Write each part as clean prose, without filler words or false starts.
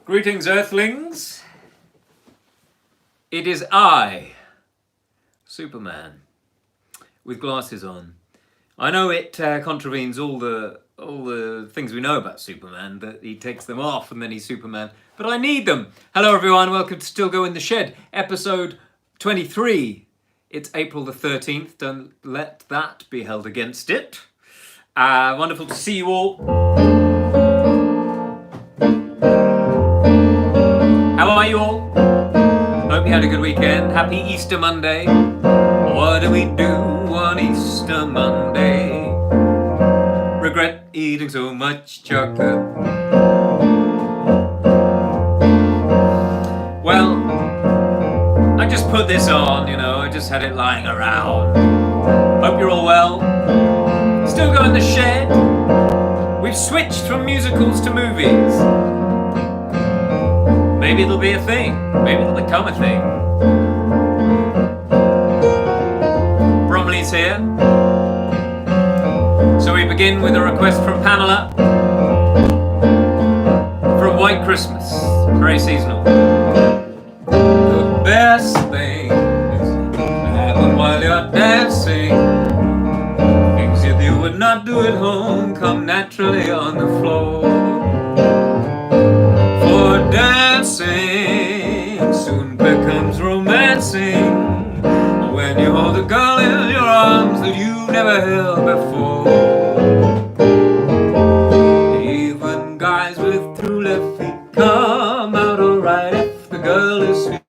Greetings, Earthlings. It is I, Superman, with glasses on. I know it contravenes all the things we know about Superman, that he takes them off and then he's Superman, but I need them. Hello, everyone. Welcome to Stilgoe in the Shed, episode 23. It's April the 13th. Don't let that be held against it. Wonderful to see you all. How are you all? Hope you had a good weekend. Happy Easter Monday. What do we do on Easter Monday? Regret eating so much chocolate. Well, I just put this on, I just had it lying around. Hope you're all well. Still go in the shed. We've switched from musicals to movies. Maybe it'll be a thing. Maybe it'll become a thing. Bromley's here. So we begin with a request from Pamela from White Christmas. Very seasonal. The best thing happen while you're dancing. Things that you would not do at home come naturally on the floor. For dancing soon becomes romancing when you hold a girl in your arms that you never held before. Even guys with true left feet come out alright if the girl is sweet.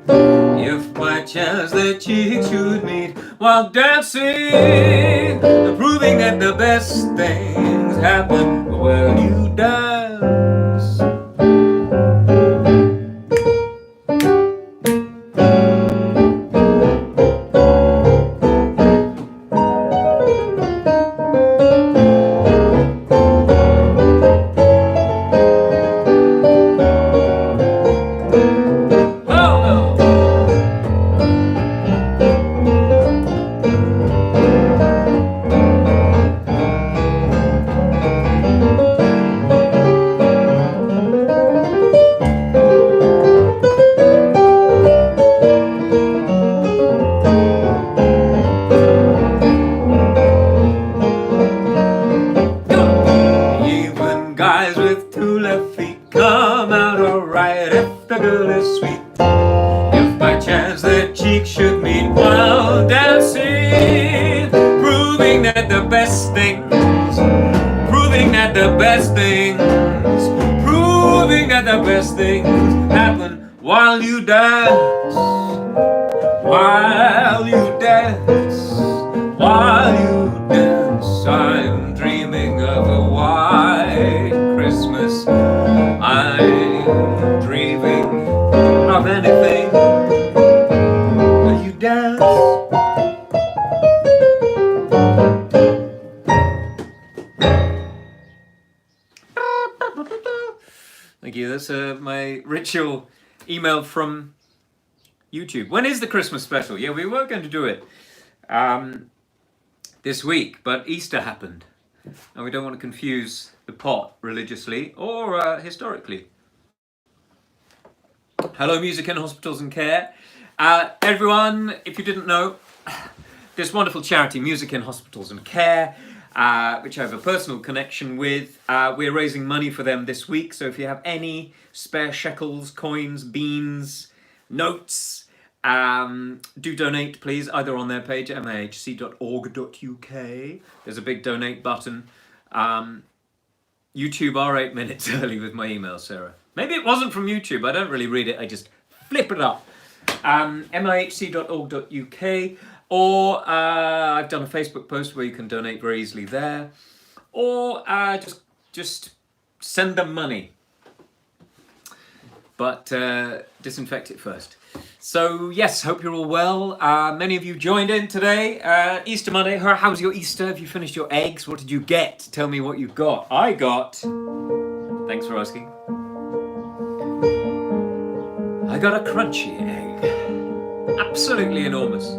If by chance their cheeks should meet while dancing, proving that the best things happen while you dance. I'm dreaming of a white Christmas. I'm dreaming of anything while you dance. Thank you. That's my ritual email from YouTube. When is the Christmas special? Yeah, we were going to do it this week, but Easter happened, and we don't want to confuse the pot religiously or historically. Hello, Music in Hospitals and Care. Everyone, if you didn't know, this wonderful charity, Music in Hospitals and Care, which I have a personal connection with, we're raising money for them this week, so if you have any spare shekels, coins, beans, notes, do donate, please, either on their page, mahc.org.uk. There's a big donate button. YouTube are 8 minutes early with my email, Sarah. Maybe it wasn't from YouTube. I don't really read it. I just flip it up. mahc.org.uk. Or I've done a Facebook post where you can donate very easily there. Or just send them money. But disinfect it first. So yes, hope you're all well. Many of you joined in today. Easter Monday. How's your Easter? Have you finished your eggs? What did you get? Tell me what you got. I got... Thanks for asking. I got a crunchy egg. Absolutely enormous.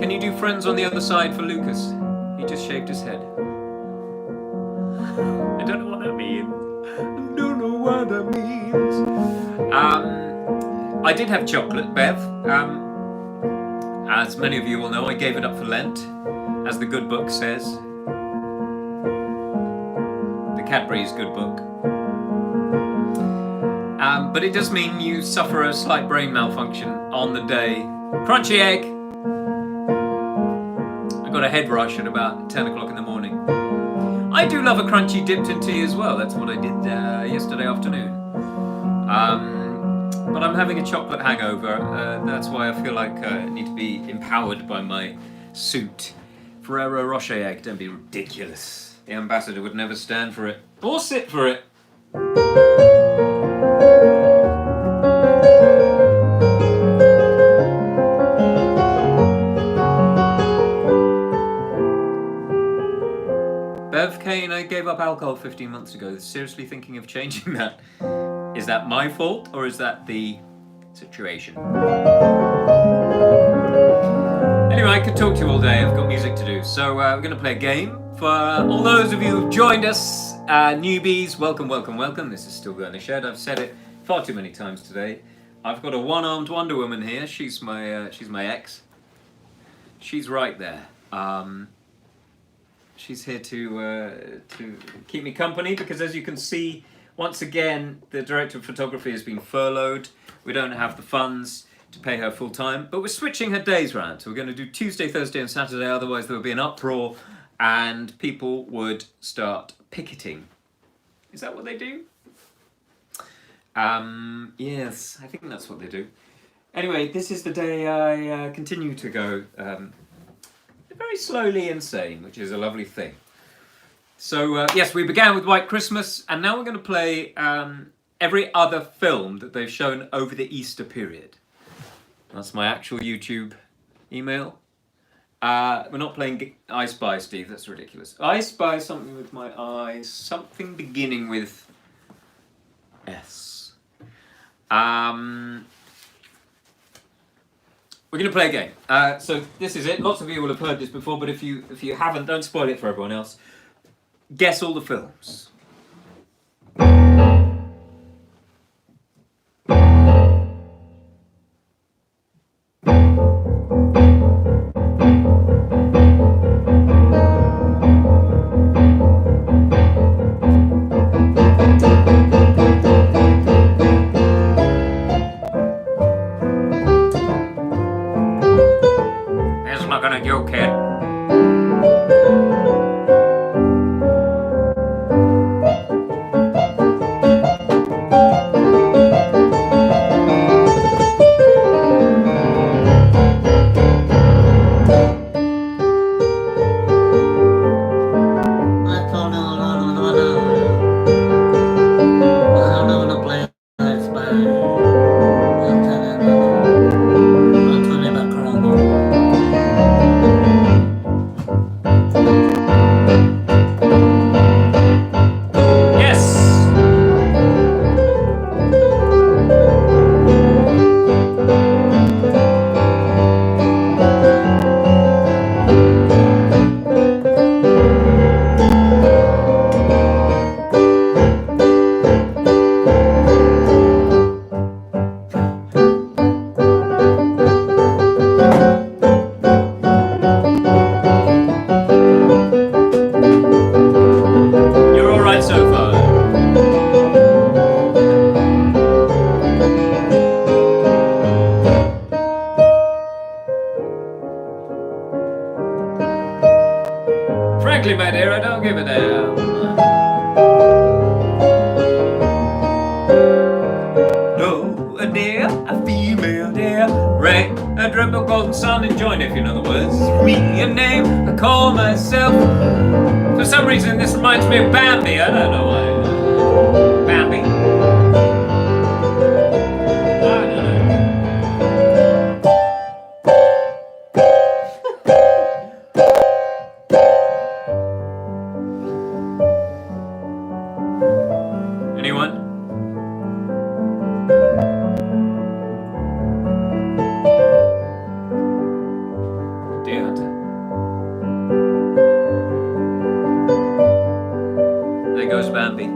Can you do friends on the other side for Lucas? He just shaved his head. I don't know what that means. I don't know what that means. I did have chocolate, Bev. As many of you will know, I gave it up for Lent, as the good book says. The Cadbury's good book. But it does mean you suffer a slight brain malfunction on the day. Crunchy egg! I got a head rush at about 10 o'clock in the morning. I do love a crunchy dipped in tea as well. That's what I did yesterday afternoon. But I'm having a chocolate hangover. That's why I feel like I need to be empowered by my suit. Ferrero Rocher egg, don't be ridiculous. The ambassador would never stand for it. Or sit for it. Bev Kane, I gave up alcohol 15 months ago. Seriously thinking of changing that. Is that my fault or is that the situation? Anyway, I could talk to you all day. I've got music to do. So we're going to play a game. For all those of you who've joined us, newbies, welcome, welcome, welcome. This is Stilgoe in the Shed. I've said it far too many times today. I've got a one-armed Wonder Woman here. She's my ex. She's right there. She's here to keep me company because, as you can see, once again, the director of photography has been furloughed. We don't have the funds to pay her full time, but we're switching her days around. So we're going to do Tuesday, Thursday, and Saturday. Otherwise, there would be an uproar, and people would start picketing. Is that what they do? Yes, I think that's what they do. Anyway, this is the day I continue to go very slowly insane, which is a lovely thing. So, yes, we began with White Christmas, and now we're going to play every other film that they've shown over the Easter period. That's my actual YouTube email. We're not playing I Spy, Steve. That's ridiculous. I Spy something with my eyes. Something beginning with S. We're going to play a game. So this is it. Lots of you will have heard this before, but if you haven't, don't spoil it for everyone else. Guess all the films. There's not gonna joke, kid. Frankly, my dear, I don't give a damn. No, a dear, a female dear, rain, a drip of golden sun, and join if you know the words. Me, a name, I call myself. For some reason, this reminds me of Bambi. I don't know why. Bambi. I don't know. Anyone? Dear Hunter. There goes Bambi.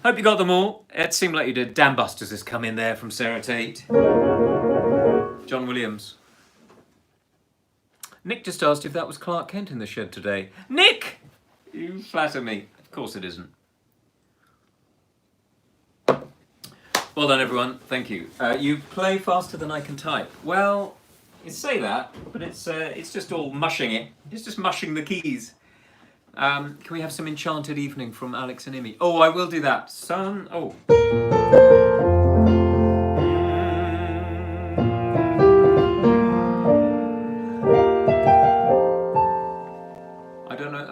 Hope you got them all. It seemed like you did. Dan Busters has come in there from Sarah Tate. John Williams. Nick just asked if that was Clark Kent in the shed today. Nick! You flatter me. Of course it isn't. Well done, everyone. Thank you. You play faster than I can type. Well, you say that, but it's just all mushing it. It's just mushing the keys. Can we have some Enchanted Evening from Alex and Imi? Oh, I will do that. Son. Oh.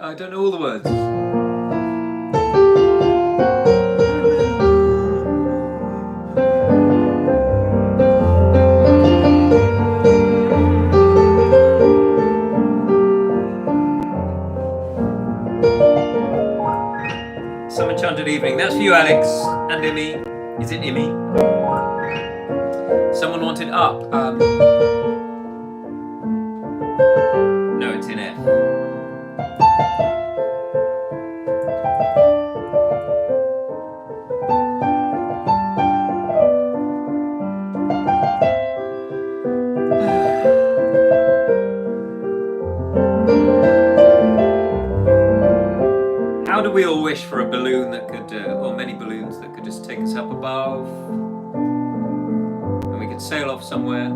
I don't know all the words. Some Enchanted Evening. That's for you, Alex and Imi. Is it Imi? Someone wanted Up. No, it's in F. How do we all wish for a balloon that could, or many balloons that could just take us up above, and we could sail off somewhere,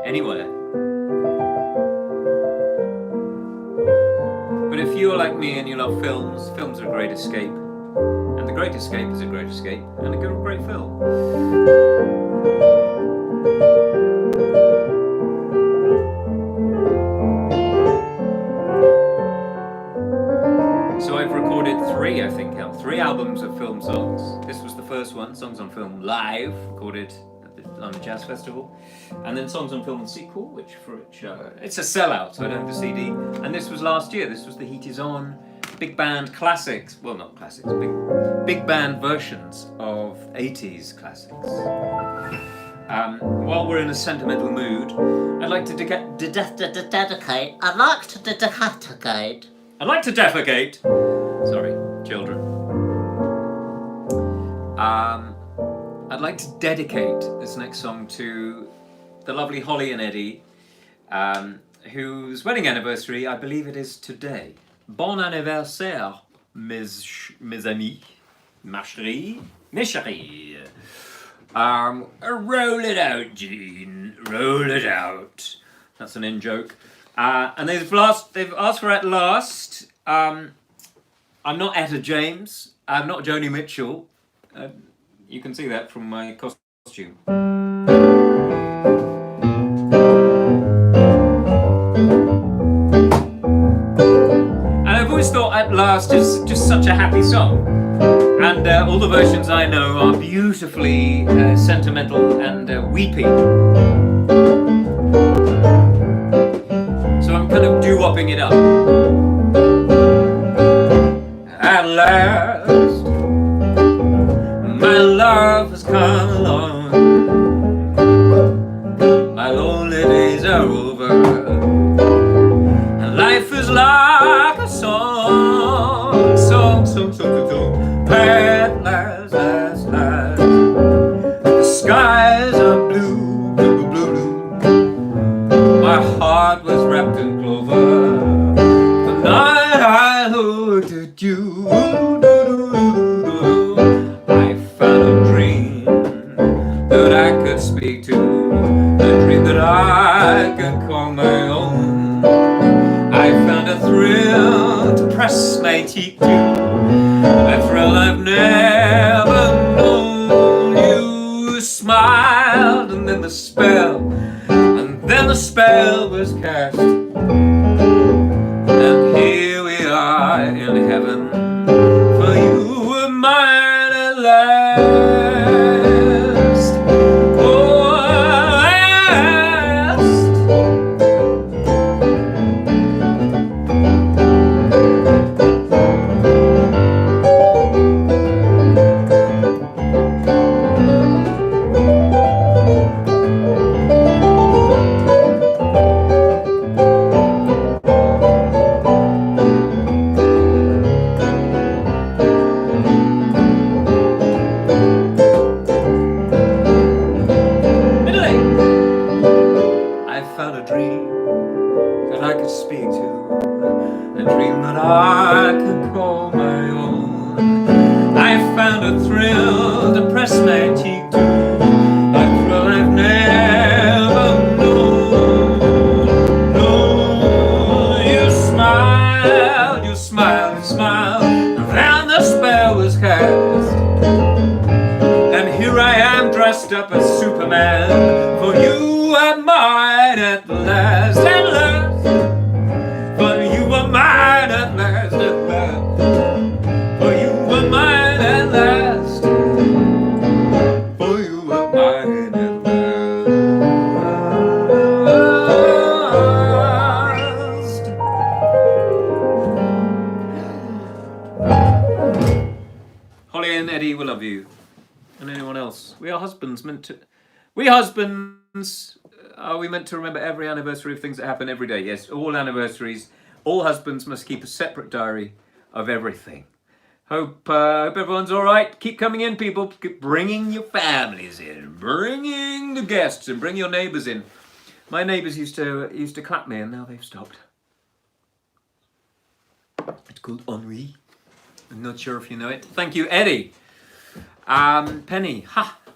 anywhere. But if you're like me and you love films, films are a great escape, and The Great Escape is a great escape, and a great film. So I've recorded three albums of film songs. This was the first one, Songs on Film Live, recorded at the London Jazz Festival. And then Songs on Film and Sequel, which it's a sellout, so I don't have the CD. And this was last year. This was the Heat Is On big band classics. Well, not classics, big band versions of 80s classics. While we're in a sentimental mood, I'd like to dedicate. Sorry, children. I'd like to dedicate this next song to the lovely Holly and Eddie, whose wedding anniversary, I believe it is today. Bon anniversaire, mes amis, ma chérie, mes chéris. Roll it out, Gene. Roll it out. That's an in-joke. And they've asked for At Last. I'm not Etta James. I'm not Joni Mitchell. You can see that from my costume. And I've always thought At Last is just such a happy song. And all the versions I know are beautifully sentimental and weepy. So I'm kind of doo-wopping it up. At last, my love has come along. My lonely days are over. And life is like a song, song, song, song, song, song. At last, last, last, the skies are blue, blue, blue, blue. My heart was wrapped in clover. The night I looked at you, I found a dream that I could speak to, a dream that I could call my own. I found a thrill to press my cheek to, a thrill I've never known. You smiled, and then the spell was cast. And here we are in heaven, for you were mine at last. Oh, at Superman, for you are mine at last, at last. For you are mine at last, at last. For you are mine at last. For you are mine at last. Holly and Eddie, we love you. And anyone else. We husbands, are we meant to remember every anniversary of things that happen every day? Yes, all anniversaries. All husbands must keep a separate diary of everything. Hope everyone's all right. Keep coming in, people. Keep bringing your families in, bringing the guests, and bring your neighbours in. My neighbours used to clap me, and now they've stopped. It's called Henri. I'm not sure if you know it. Thank you, Eddie. Penny,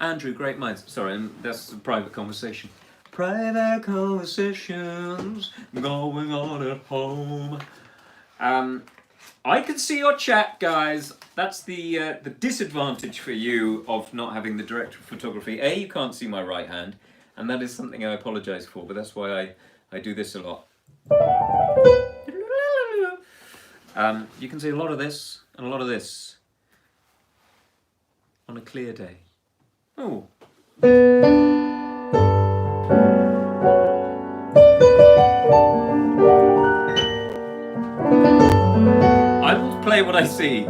Andrew, great minds. Sorry, that's a private conversation. Private conversations going on at home. I can see your chat, guys. That's the disadvantage for you of not having the director of photography. A, you can't see my right hand, and that is something I apologise for, but that's why I do this a lot. You can see a lot of this and a lot of this on a clear day. Oh. I will play what I see.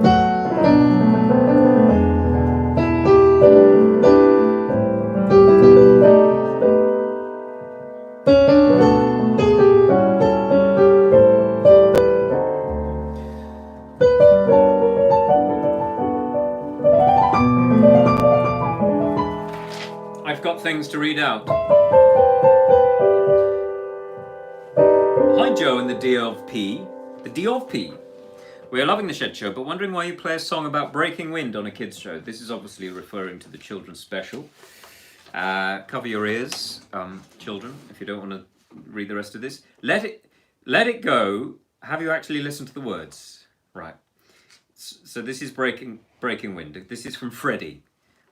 I've got things to read out. Hi Joe and the D of P. The D of P. We are loving the Shed Show, but wondering why you play a song about breaking wind on a kids' show. This is obviously referring to the children's special. Cover your ears, children, if you don't want to read the rest of this. Let it go. Have you actually listened to the words? Right. So this is breaking wind. This is from Freddie.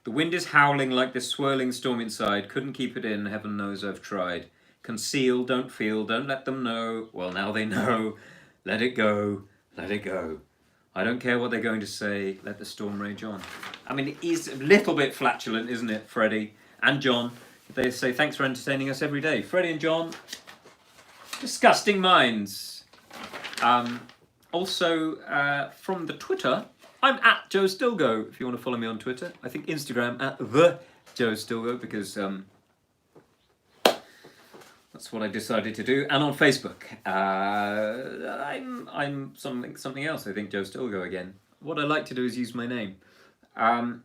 The wind is howling like this swirling storm inside. Couldn't keep it in. Heaven knows I've tried. Conceal, don't feel, don't let them know. Well, now they know. Let it go. Let it go. I don't care what they're going to say. Let the storm rage on. I mean, it is a little bit flatulent, isn't it, Freddie and John? They say, thanks for entertaining us every day. Freddie and John, disgusting minds. Also, from the Twitter, I'm at Joe Stilgoe, if you want to follow me on Twitter. I think Instagram at the Joe Stilgoe, because that's what I decided to do. And on Facebook, I'm something else. I think Joe Stilgoe again. What I like to do is use my name.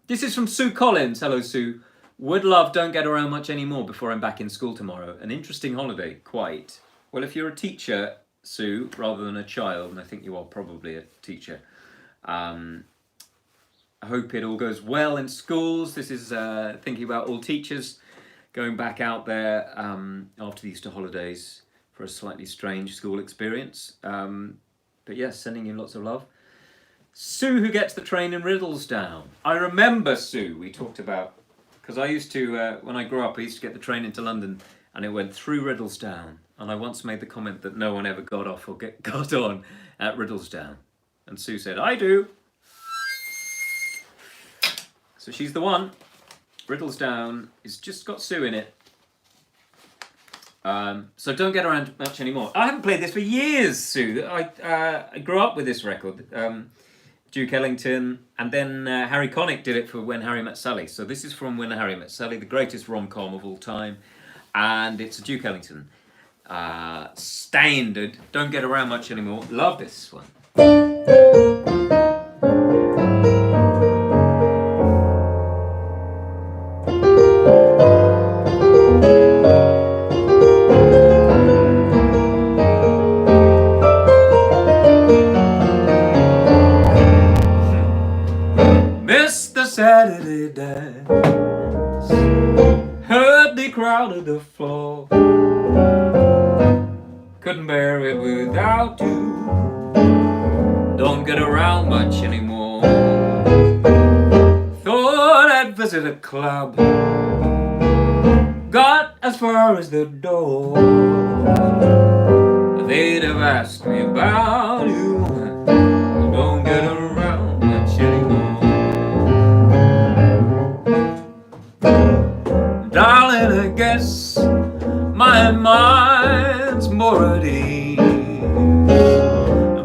This is from Sue Collins. Hello, Sue. Would love don't get around much anymore before I'm back in school tomorrow. An interesting holiday, quite. Well, if you're a teacher, Sue, rather than a child, and I think you are probably a teacher, I hope it all goes well in schools. This is thinking about all teachers going back out there after the Easter holidays for a slightly strange school experience. But yes, sending you lots of love. Sue, who gets the train in Riddlesdown. I remember, Sue, we talked about, because I used to, when I grew up, I used to get the train into London and it went through Riddlesdown. And I once made the comment that no one ever got off or got on at Riddlesdown. And Sue said, I do. So she's the one. Riddlesdown has just got Sue in it. So don't get around much anymore. I haven't played this for years, Sue. I grew up with this record. Duke Ellington, and then Harry Connick did it for When Harry Met Sally. So this is from When Harry Met Sally, the greatest rom-com of all time. And it's a Duke Ellington. Standard. Don't get around much anymore. Love this one. Saturday dance, heard the crowd of the floor, couldn't bear it without you, don't get around much anymore, thought I'd visit a club, as far as the door, they'd have asked me about you. Don't get around much anymore. Darling, I guess my mind's more at ease,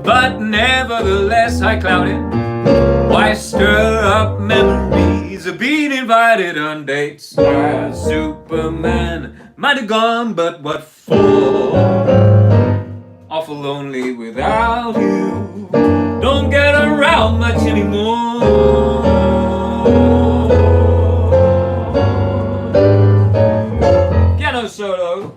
but nevertheless I cloud it. Why stir up memories of being invited on dates as Superman? Might have gone, but what for? Awful lonely without you. Don't get around much anymore. Piano solo.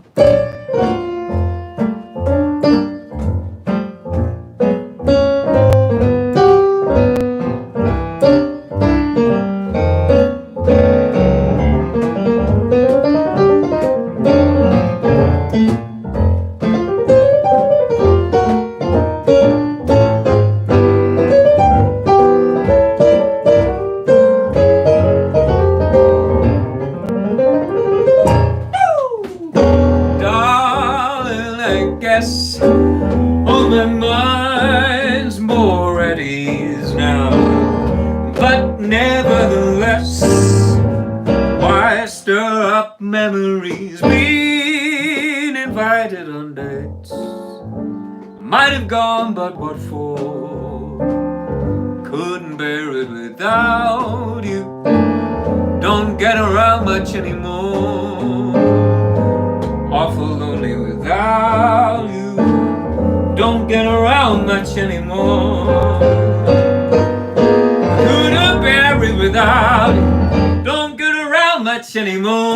Oh, my mind's more at ease now, but nevertheless, why stir up memories? Being invited on dates, might have gone, but what for? Couldn't bear it without you. Don't get around much anymore. Awful lonely without you. Don't get around much anymore. Couldn't bear it without you. Don't get around much anymore.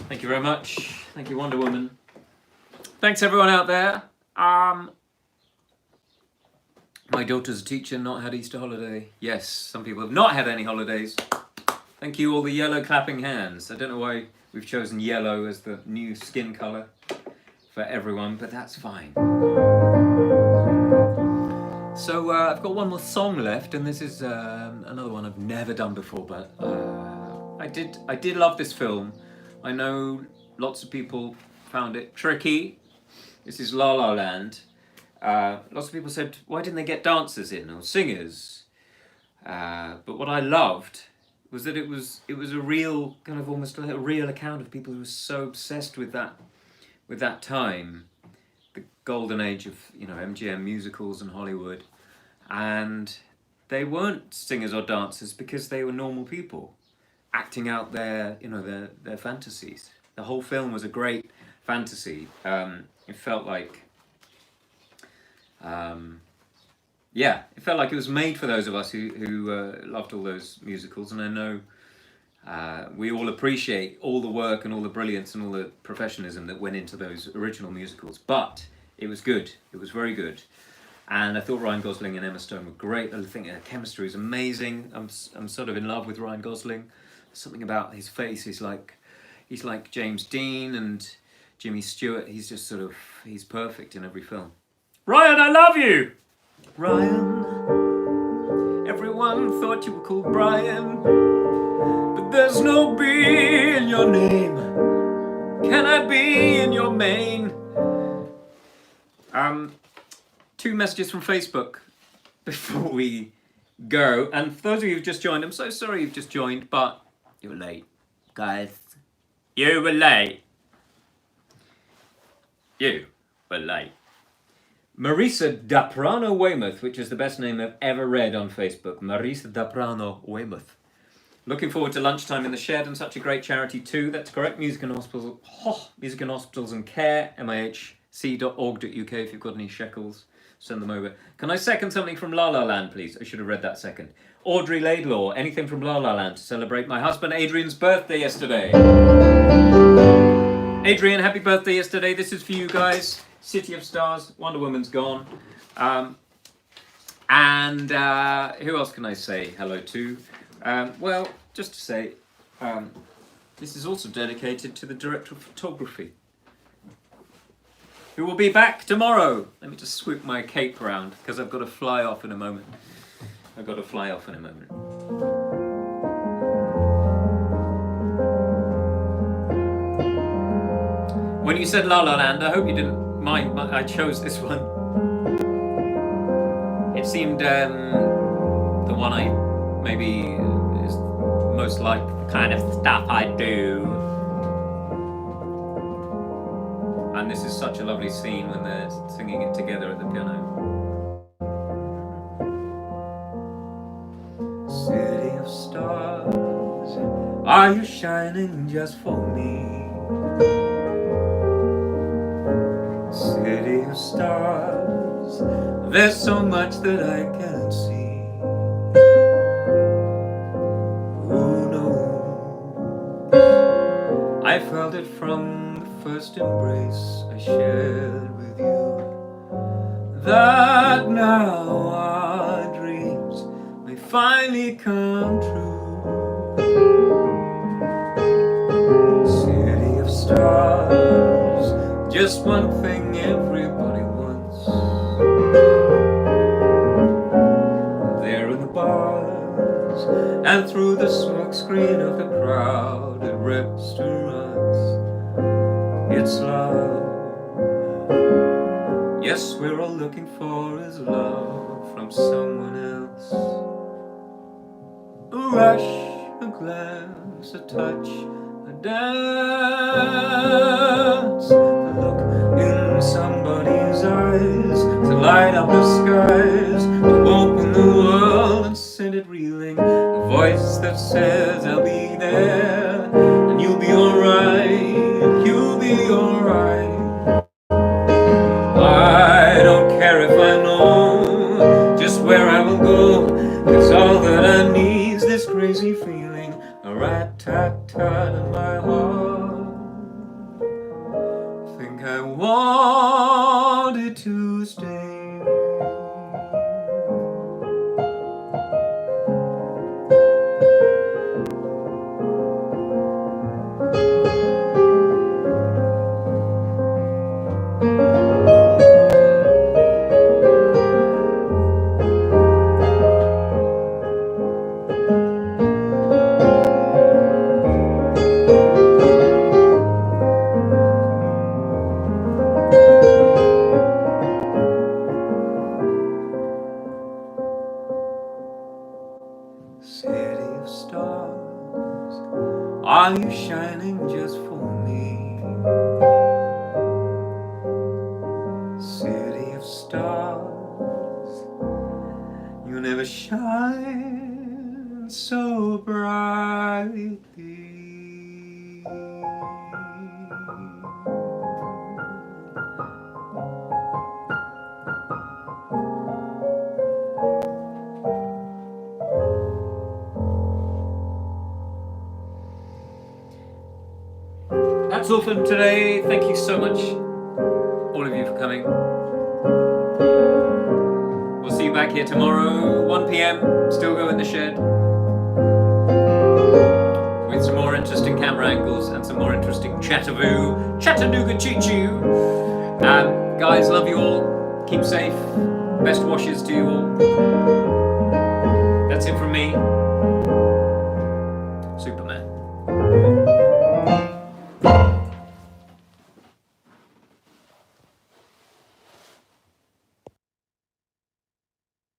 Thank you very much. Thank you, Wonder Woman. Thanks everyone out there. My daughter's a teacher, not had Easter holiday. Yes, some people have not had any holidays. Thank you, all the yellow clapping hands. I don't know why we've chosen yellow as the new skin colour for everyone, but that's fine. So I've got one more song left, and this is another one I've never done before, but I did love this film. I know lots of people found it tricky. This is La La Land. Lots of people said, why didn't they get dancers in or singers? But what I loved was that it was a real, kind of almost a real account of people who were so obsessed with that time, the golden age of, MGM musicals and Hollywood, and they weren't singers or dancers because they were normal people acting out their fantasies. The whole film was a great fantasy. It felt like, it felt like it was made for those of us who loved all those musicals, and I know we all appreciate all the work and all the brilliance and all the professionalism that went into those original musicals. But it was good. It was very good, and I thought Ryan Gosling and Emma Stone were great. I think their chemistry is amazing. I'm sort of in love with Ryan Gosling. There's something about his face. He's like James Dean and Jimmy Stewart. He's just he's perfect in every film. Ryan, I love you! Ryan, everyone thought you were called Brian, but there's no B in your name. Can I be in your main? 2 messages from Facebook before we go. And for those of you who've just joined, I'm so sorry you've just joined, but you were late. Guys, you were late. You were late. Marisa Daprano Weymouth, which is the best name I've ever read on Facebook. Marisa Daprano Weymouth. Looking forward to lunchtime in the shed and such a great charity too. That's correct. Music and Hospitals, Music and Hospitals and Care, mihc.org.uk. If you've got any shekels, send them over. Can I second something from La La Land, please? I should have read that second. Audrey Laidlaw, anything from La La Land to celebrate my husband Adrian's birthday yesterday. Adrian, happy birthday yesterday. This is for you guys. City of Stars, Wonder Woman's gone. And who else can I say hello to? Well, just to say, this is also dedicated to the director of photography. who will be back tomorrow. Let me just swoop my cape around because I've got to fly off in a moment. When you said La La Land, I hope you didn't mind. I chose this one. It seemed the one I maybe is most like the kind of stuff I do. And this is such a lovely scene when they're singing it together at the piano. City of stars, are you shining just for me? City of stars, there's so much that I can't see. Who knows? I felt it from the first embrace I shared with you, that now our dreams may finally come true. City of stars, just one thing everybody wants. There in the bars and through the smoke screen of the crowded restaurants, it's love. Yes, we're all looking for is love from someone else. A rush, a glance, a touch, a dance, a look in somebody's eyes, to light up the skies, to open the world and send it reeling. A voice that says I'll be there, and you'll be alright, you'll be alright. I don't care if I know just where I will go, 'cause all that I need is this crazy feeling, a rat-tat-tat in my heart. Think I wanted to stay. City of stars, are you shining just for me? City of stars, you never shine so brightly. That's all for today. Thank you so much, all of you, for coming. We'll see you back here tomorrow, 1 p.m, Stilgoe in the shed, with some more interesting camera angles and some more interesting Chattanooga choo-choo. Guys, love you all. Keep safe. Best washes to you all. That's it from me.